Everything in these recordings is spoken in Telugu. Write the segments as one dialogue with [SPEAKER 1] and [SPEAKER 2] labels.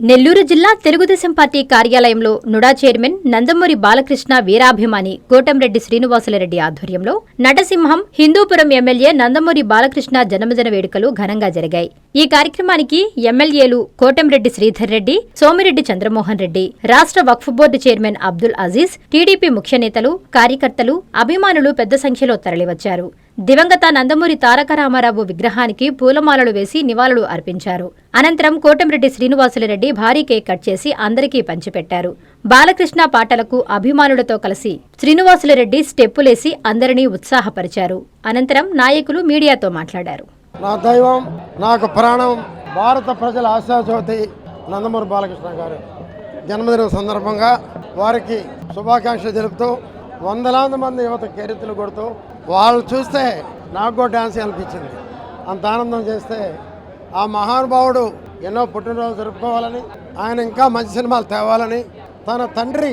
[SPEAKER 1] నెల్లూరు జిల్లా తెలుగుదేశం పార్టీ కార్యాలయంలో నుడా చైర్మన్ నందమూరి బాలకృష్ణ వీరాభిమాని కోటంరెడ్డి శ్రీనివాసులరెడ్డి ఆధ్వర్యంలో నటసింహం హిందూపురం ఎమ్మెల్యే నందమూరి బాలకృష్ణ జన్మదిన వేడుకలు ఘనంగా జరిగాయి. ఈ కార్యక్రమానికి ఎమ్మెల్యేలు కోటంరెడ్డి శ్రీధర్ రెడ్డి, సోమిరెడ్డి చంద్రమోహన్ రెడ్డి, రాష్ట్ర వక్ఫ్ board chairman Abdul Aziz, TDP ముఖ్య నేతలు, కార్యకర్తలు, అభిమానులు పెద్ద సంఖ్యలో తరలివచ్చారు. దివంగత నందమూరి తారక రామారావు విగ్రహానికి పూలమాలలు వేసి నివాళులు అర్పించారు. అనంతరం కోటంరెడ్డి శ్రీనివాసులరెడ్డి భారీ కేక్ కట్ చేసి అందరికీ పంచిపెట్టారు. బాలకృష్ణ పాటలకు అభిమానులతో కలిసి శ్రీనివాసులరెడ్డి స్టెప్పులేసి అందరినీ ఉత్సాహపరిచారు. అనంతరం నాయకులు మీడియాతో మాట్లాడారు.
[SPEAKER 2] నా దైవం, నాకు ప్రాణం, భారత ప్రజల ఆశాజ్యోతి నందమూరి బాలకృష్ణ గారు జన్మదినం సందర్భంగా వారికి శుభాకాంక్షలు తెలుపుతూ వందలాది మంది యువత కేరింతలు కొడుతూ వాళ్ళు చూస్తే నాకు కూడా డ్యాన్స్ అనిపించింది. అంత ఆనందం చేస్తే ఆ మహానుభావుడు ఎన్నో పుట్టినరోజు జరుపుకోవాలని, ఆయన ఇంకా మంచి సినిమాలు తేవాలని, తన తండ్రి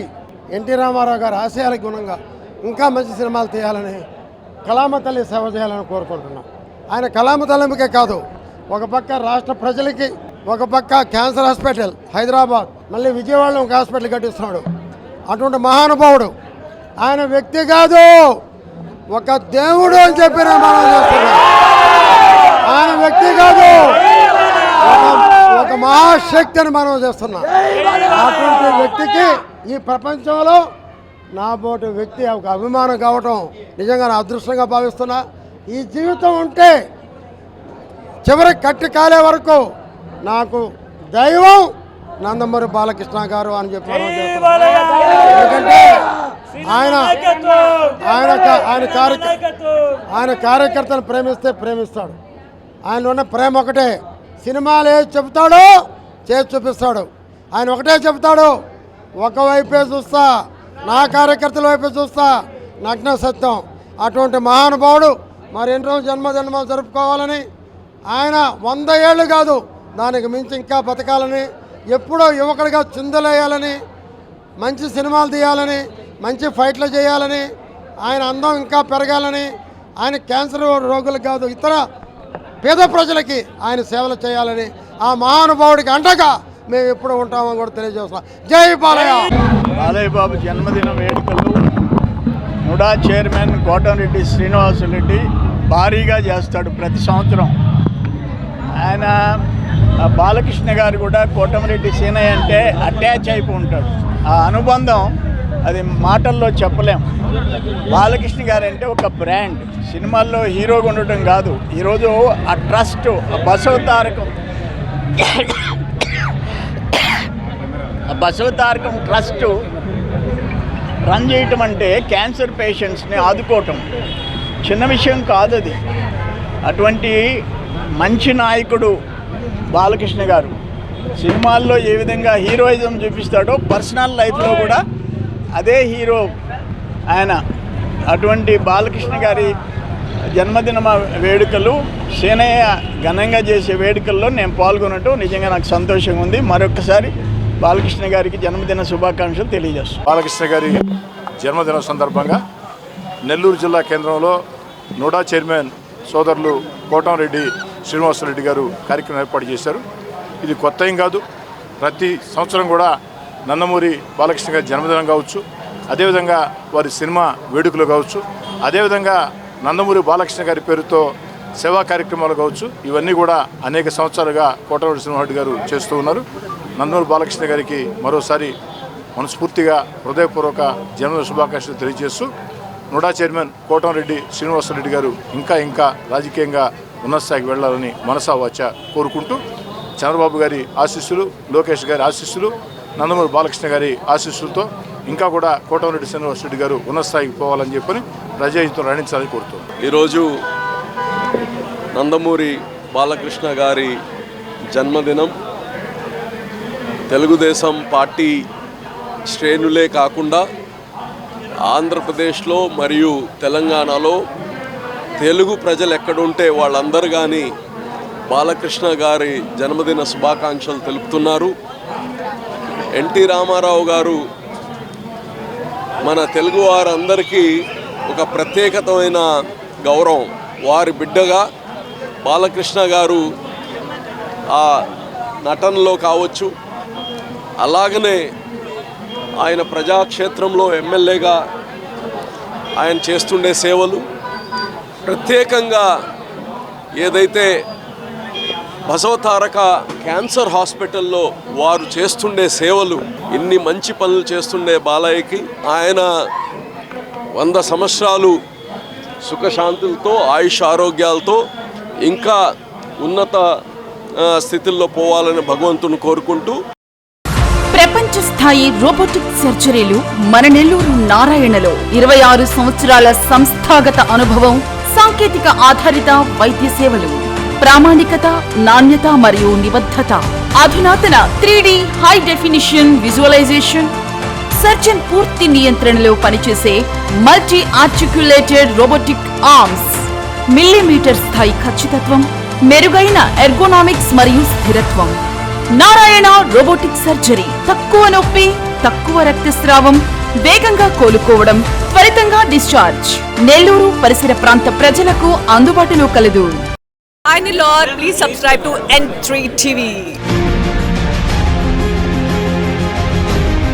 [SPEAKER 2] ఎన్టీ రామారావు గారి ఆశయాలకు గుణంగా ఇంకా మంచి సినిమాలు తీయాలని, కళామ తల్లి సేవ చేయాలని కోరుకుంటున్నాం. ఆయన కళామ తల్లికే కాదు, ఒక పక్క రాష్ట్ర ప్రజలకి, ఒక పక్క క్యాన్సర్ హాస్పిటల్ హైదరాబాద్, మళ్ళీ విజయవాడలో ఒక హాస్పిటల్ కట్టిస్తున్నాడు. అటువంటి మహానుభావుడు. ఆయన వ్యక్తి కాదు, ఒక దేవుడు అని చెప్పి మనం చేస్తున్నాం. ఆయన వ్యక్తి కాదు, ఒక మహాశక్తి అని మనం చేస్తున్నాం. అటువంటి వ్యక్తికి ఈ ప్రపంచంలో నా బోటి వ్యక్తి ఒక అభిమానం కావటం నిజంగా నా అదృష్టంగా భావిస్తున్నా. ఈ జీవితం ఉంటే చివరి కట్టి కాలే వరకు నాకు దైవం నందమూరి బాలకృష్ణ గారు అని చెప్పి మనం చేస్తున్నాం. ఎందుకంటే ఆయన కార్యకర్తను ప్రేమిస్తే ప్రేమిస్తాడు. ఆయన ఉన్న ప్రేమ ఒకటే. సినిమాలు ఏది చెబుతాడో చేసి చూపిస్తాడు. ఆయన ఒకటే చెబుతాడు, ఒకవైపే చూస్తా, నా కార్యకర్తల వైపే చూస్తా, నగ్న సత్యం. అటువంటి మహానుభావుడు మరెన్నో జన్మదినం జరుపుకోవాలని, ఆయన 100 ఏళ్ళు కాదు దానికి మించి ఇంకా బతకాలని, ఎప్పుడో యువకుడిగా చిందులేయాలని, మంచి సినిమాలు తీయాలని, మంచి ఫైట్లు చేయాలని, ఆయన అందం ఇంకా పెరగాలని, ఆయన క్యాన్సర్ రోగులకు కాదు ఇతర పేద ప్రజలకి ఆయన సేవలు చేయాలని, ఆ మహానుభావుడికి అండగా మేము ఎప్పుడు ఉంటామని కూడా తెలియజేస్తున్నాం. జై బాలయ్య.
[SPEAKER 3] బాలయ్య బాబు జన్మదిన వేడుకలు నుడా చైర్మన్ కోటంరెడ్డి శ్రీనివాసులరెడ్డి భారీగా చేస్తాడు ప్రతి సంవత్సరం. ఆయన బాలకృష్ణ గారు కూడా కోటంరెడ్డి సీనయ్య అంటే అటాచ్ అయిపోయి ఉంటాడు. ఆ అనుబంధం అది మాటల్లో చెప్పలేం. బాలకృష్ణ గారు అంటే ఒక బ్రాండ్. సినిమాల్లో హీరోగా ఉండటం కాదు, ఈరోజు ఆ ట్రస్ట్, ఆ బసవతారకం ట్రస్ట్ రన్ చేయటం అంటే క్యాన్సర్ పేషెంట్స్ని ఆదుకోవటం చిన్న విషయం కాదు. అది అటువంటి మంచి నాయకుడు బాలకృష్ణ గారు. సినిమాల్లో ఏ విధంగా హీరోయిజం చూపిస్తాడో పర్సనల్ లైఫ్లో కూడా అదే హీరో ఆయన. అటువంటి బాలకృష్ణ గారి జన్మదిన వేడుకలు, సేనయ్య ఘనంగా చేసే వేడుకల్లో నేను పాల్గొనటం నిజంగా నాకు సంతోషంగా ఉంది. మరొకసారి బాలకృష్ణ గారికి జన్మదిన శుభాకాంక్షలు తెలియజేస్తాను.
[SPEAKER 4] బాలకృష్ణ గారి జన్మదినం సందర్భంగా నెల్లూరు జిల్లా కేంద్రంలో నుడా చైర్మన్ సోదరులు కోటంరెడ్డి శ్రీనివాసులరెడ్డి గారు కార్యక్రమం ఏర్పాటు చేశారు. ఇది కొత్త ఏం కాదు. ప్రతి సంవత్సరం కూడా నందమూరి బాలకృష్ణ గారి జన్మదినం కావచ్చు, అదేవిధంగా వారి సినిమా వేడుకలు కావచ్చు, అదేవిధంగా నందమూరి బాలకృష్ణ గారి పేరుతో సేవా కార్యక్రమాలు కావచ్చు, ఇవన్నీ కూడా అనేక సంవత్సరాలుగా కోటంరెడ్డి శ్రీనివాసులరెడ్డి గారు చేస్తూ ఉన్నారు. నందమూరి బాలకృష్ణ గారికి మరోసారి మనస్ఫూర్తిగా హృదయపూర్వక జన్మదిన శుభాకాంక్షలు తెలియజేస్తూ, నుడా చైర్మన్ కోటంరెడ్డి శ్రీనివాసులరెడ్డి గారు ఇంకా రాజకీయంగా ఉన్నత స్థాయికి వెళ్లాలని మనసా వాచ కోరుకుంటూ, చంద్రబాబు గారి ఆశీస్సులు, లోకేష్ గారి ఆశీస్సులు, నందమూరి బాలకృష్ణ గారి ఆశీస్సులతో ఇంకా కూడా కోటంరెడ్డి శ్రీనివాసులరెడ్డి గారు ఉన్నత స్థాయికి పోవాలని చెప్పని ప్రజాహితం రాణించాలని కోరుతున్నాను.
[SPEAKER 5] ఈరోజు నందమూరి బాలకృష్ణ గారి జన్మదినం. తెలుగుదేశం పార్టీ శ్రేణులే కాకుండా ఆంధ్రప్రదేశ్లో మరియు తెలంగాణలో తెలుగు ప్రజలు ఎక్కడుంటే వాళ్ళందరూ కానీ బాలకృష్ణ గారి జన్మదిన శుభాకాంక్షలు తెలుపుతున్నారు. ఎన్టీ రామారావు గారు మన తెలుగు వారందరికీ ఒక ప్రత్యేకమైన గౌరవం. వారి బిడ్డగా బాలకృష్ణ గారు ఆ నటనలో కావచ్చు, అలాగనే ఆయన ప్రజాక్షేత్రంలో ఎమ్మెల్యేగా ఆయన చేస్తుండే సేవలు, ప్రత్యేకంగా ఏదైతే బసవతారక క్యాన్సర్ హాస్పిటల్లో వారు చేస్తుండే సేవలు, ఇన్ని మంచి పనులు చేస్తుండే బాలయ్యకి ఆయన 100 సంవత్సరాలు సుఖశాంతులతో ఆయుష్ ఆరోగ్యాలతో ఇంకా ఉన్నత స్థితిలో పోవాలని భగవంతుని కోరుకుంటూ,
[SPEAKER 6] ప్రపంచ స్థాయి రోబోటిక్ సర్జరీలు మన నెల్లూరు నారాయణలో 26 సంవత్సరాల సంస్థాగత అనుభవం, సాంకేతిక ఆధారిత వైద్య సేవలు, ప్రామాణికత, నాణ్యత మరియు నిబద్ధత, అధునాతన 3D high definition visualisation, surgeon పూర్తి నియంత్రణలో పనిచేసే multi articulated robotic arms, millimetre స్థాయి ఖచ్చితత్వం, మెరుగైన ఎర్గోనామిక్స్ మరియు స్థిరత్వం. నారాయణ రోబోటిక్ సర్జరీ, తక్కువ నొప్పి, తక్కువ రక్తస్రావం, వేగంగా కోలుకోవడం, త్వరితంగా డిశ్చార్జ్. నెల్లూరు పరిసర ప్రాంత ప్రజలకు అందుబాటులో కలదు.
[SPEAKER 7] Hi Nilor, please subscribe to N3 TV.